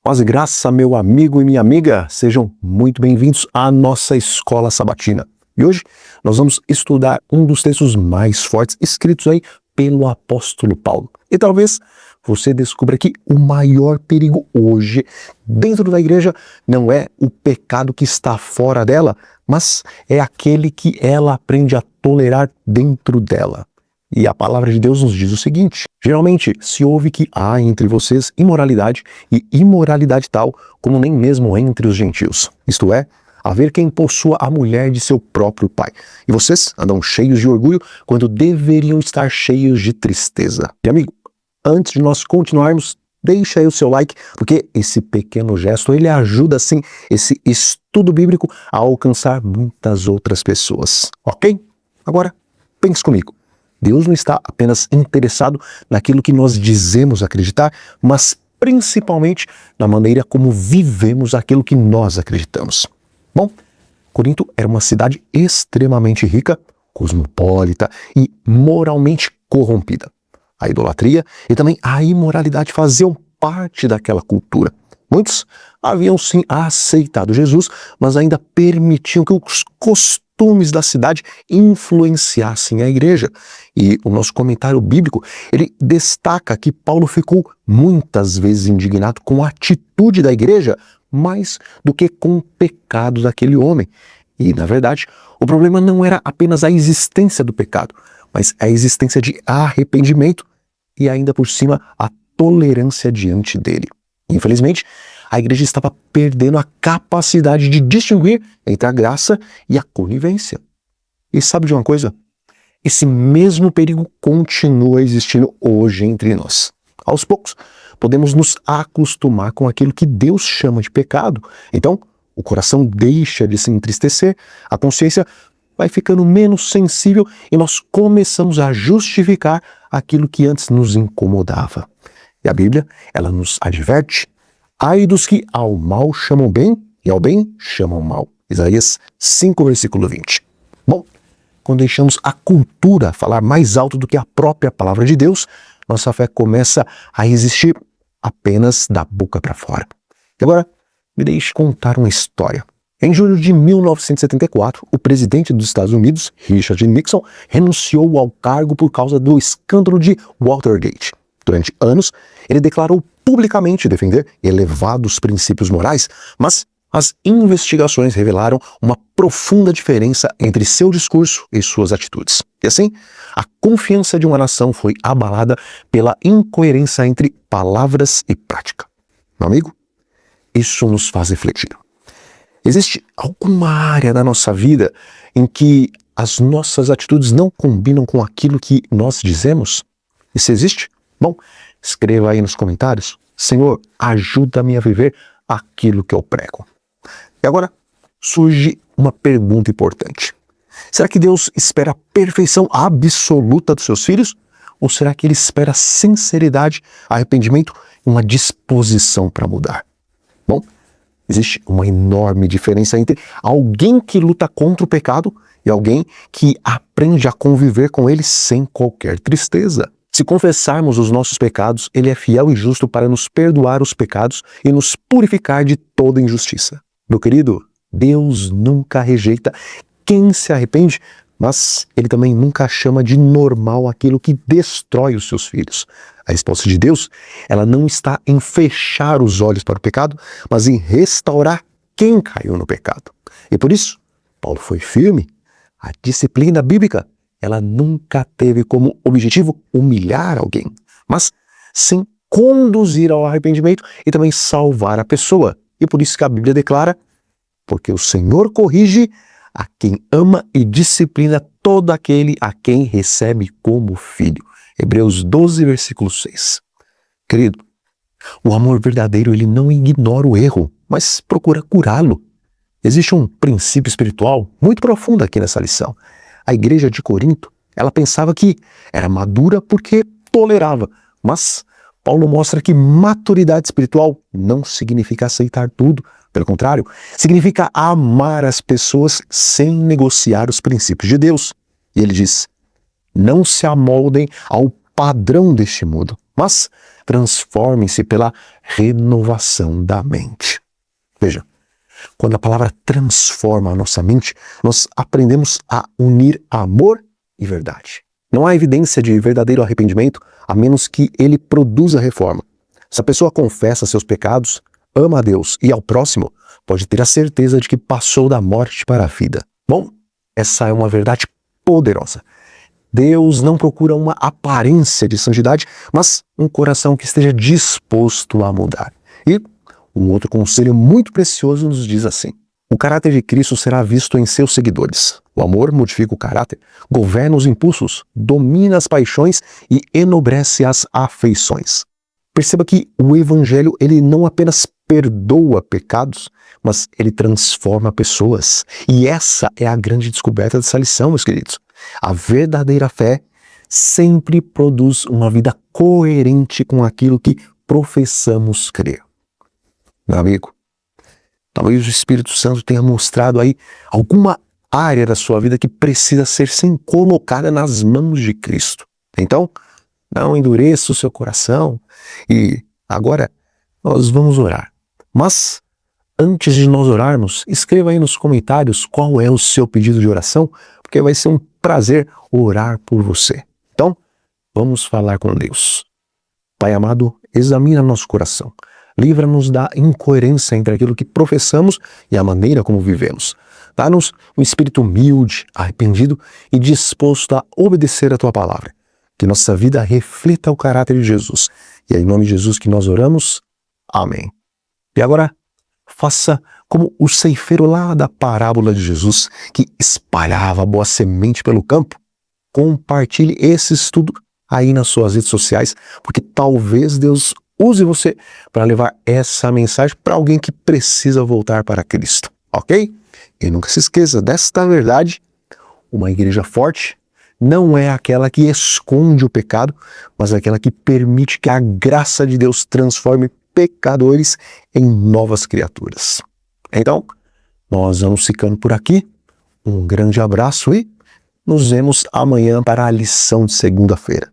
Paz e graça, meu amigo e minha amiga, sejam muito bem-vindos à nossa escola sabatina. E hoje nós vamos estudar um dos textos mais fortes escritos aí pelo apóstolo Paulo. E talvez você descubra que o maior perigo hoje dentro da igreja não é o pecado que está fora dela, mas é aquele que ela aprende a tolerar dentro dela. E a palavra de Deus nos diz o seguinte: geralmente se ouve que há entre vocês imoralidade, e imoralidade tal como nem mesmo entre os gentios. Isto é, haver quem possua a mulher de seu próprio pai. E vocês andam cheios de orgulho quando deveriam estar cheios de tristeza. E amigo, antes de nós continuarmos, deixa aí o seu like, porque esse pequeno gesto, ele ajuda sim esse estudo bíblico a alcançar muitas outras pessoas. Ok? Agora, pense comigo. Deus não está apenas interessado naquilo que nós dizemos acreditar, mas principalmente na maneira como vivemos aquilo que nós acreditamos. Bom, Corinto era uma cidade extremamente rica, cosmopolita e moralmente corrompida. A idolatria e também a imoralidade faziam parte daquela cultura. Muitos haviam sim aceitado Jesus, mas ainda permitiam que os costumes da cidade influenciassem a igreja. E o nosso comentário bíblico, ele destaca que Paulo ficou muitas vezes indignado com a atitude da igreja, mais do que com o pecado daquele homem. E, na verdade, o problema não era apenas a existência do pecado, mas a existência de arrependimento e ainda por cima a tolerância diante dele. Infelizmente, a igreja estava perdendo a capacidade de distinguir entre a graça e a conivência. E sabe de uma coisa? Esse mesmo perigo continua existindo hoje entre nós. Aos poucos, podemos nos acostumar com aquilo que Deus chama de pecado. Então, o coração deixa de se entristecer, a consciência vai ficando menos sensível e nós começamos a justificar aquilo que antes nos incomodava. E a Bíblia, ela nos adverte: ai dos que ao mal chamam bem e ao bem chamam mal. Isaías 5, versículo 20. Bom, quando deixamos a cultura falar mais alto do que a própria palavra de Deus, nossa fé começa a existir apenas da boca para fora. E agora, me deixe contar uma história. Em julho de 1974, o presidente dos Estados Unidos, Richard Nixon, renunciou ao cargo por causa do escândalo de Watergate. Durante anos, ele declarou publicamente defender elevados princípios morais, mas as investigações revelaram uma profunda diferença entre seu discurso e suas atitudes. E assim, a confiança de uma nação foi abalada pela incoerência entre palavras e prática. Meu amigo, isso nos faz refletir. Existe alguma área da nossa vida em que as nossas atitudes não combinam com aquilo que nós dizemos? E se existe? Bom, escreva aí nos comentários: Senhor, ajuda-me a viver aquilo que eu prego. E agora surge uma pergunta importante. Será que Deus espera a perfeição absoluta dos seus filhos? Ou será que Ele espera sinceridade, arrependimento e uma disposição para mudar? Bom, existe uma enorme diferença entre alguém que luta contra o pecado e alguém que aprende a conviver com ele sem qualquer tristeza. Se confessarmos os nossos pecados, Ele é fiel e justo para nos perdoar os pecados e nos purificar de toda injustiça. Meu querido, Deus nunca rejeita quem se arrepende, mas Ele também nunca chama de normal aquilo que destrói os seus filhos. A resposta de Deus, ela não está em fechar os olhos para o pecado, mas em restaurar quem caiu no pecado. E por isso, Paulo foi firme. A disciplina bíblica, ela nunca teve como objetivo humilhar alguém, mas sim conduzir ao arrependimento e também salvar a pessoa. E por isso que a Bíblia declara: porque o Senhor corrige a quem ama e disciplina todo aquele a quem recebe como filho. Hebreus 12, versículo 6. Querido, o amor verdadeiro, ele não ignora o erro, mas procura curá-lo. Existe um princípio espiritual muito profundo aqui nessa lição. A igreja de Corinto, ela pensava que era madura porque tolerava, mas Paulo mostra que maturidade espiritual não significa aceitar tudo. Pelo contrário, significa amar as pessoas sem negociar os princípios de Deus. E ele diz: não se amoldem ao padrão deste mundo, mas transformem-se pela renovação da mente. Veja, quando a palavra transforma a nossa mente, nós aprendemos a unir amor e verdade. Não há evidência de verdadeiro arrependimento a menos que ele produza reforma. Se a pessoa confessa seus pecados, ama a Deus e ao próximo, pode ter a certeza de que passou da morte para a vida. Bom, essa é uma verdade poderosa. Deus não procura uma aparência de santidade, mas um coração que esteja disposto a mudar. E um outro conselho muito precioso nos diz assim: o caráter de Cristo será visto em seus seguidores. O amor modifica o caráter, governa os impulsos, domina as paixões e enobrece as afeições. Perceba que o Evangelho ele não apenas perdoa pecados, mas ele transforma pessoas. E essa é a grande descoberta dessa lição, meus queridos. A verdadeira fé sempre produz uma vida coerente com aquilo que professamos crer. Meu amigo, talvez o Espírito Santo tenha mostrado aí alguma área da sua vida que precisa ser sim colocada nas mãos de Cristo. Então, não endureça o seu coração e agora nós vamos orar. Mas antes de nós orarmos, escreva aí nos comentários qual é o seu pedido de oração, porque vai ser um prazer orar por você. Então, vamos falar com Deus. Pai amado, examina nosso coração. Livra-nos da incoerência entre aquilo que professamos e a maneira como vivemos. Dá-nos um espírito humilde, arrependido e disposto a obedecer a Tua palavra. Que nossa vida reflita o caráter de Jesus. E é em nome de Jesus que nós oramos. Amém. E agora, faça como o ceifeiro lá da parábola de Jesus, que espalhava a boa semente pelo campo. Compartilhe esse estudo aí nas suas redes sociais, porque talvez Deus use você para levar essa mensagem para alguém que precisa voltar para Cristo, ok? E nunca se esqueça desta verdade: uma igreja forte não é aquela que esconde o pecado, mas aquela que permite que a graça de Deus transforme pecadores em novas criaturas. Então, nós vamos ficando por aqui. Um grande abraço e nos vemos amanhã para a lição de segunda-feira.